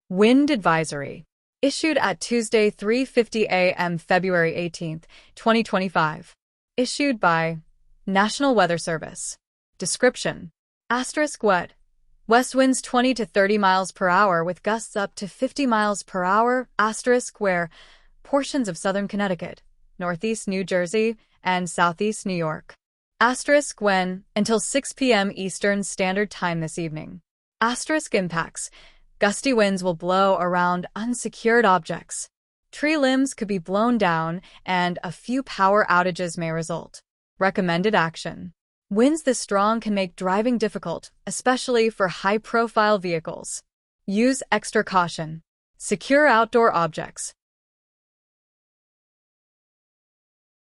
Wind advisory. Issued at Tuesday 3:50 a.m. February 18, 2025. Issued by National Weather Service. Description. Wet. West winds 20 to 30 miles per hour with gusts up to 50 miles per hour. Where portions of southern Connecticut, northeast New Jersey, and southeast New York. When until 6 p.m. Eastern Standard Time this evening. Impacts. Gusty winds will blow around unsecured objects. Tree limbs could be blown down, and a few power outages may result. Recommended action. Winds this strong can make driving difficult, especially for high-profile vehicles. Use extra caution. Secure outdoor objects.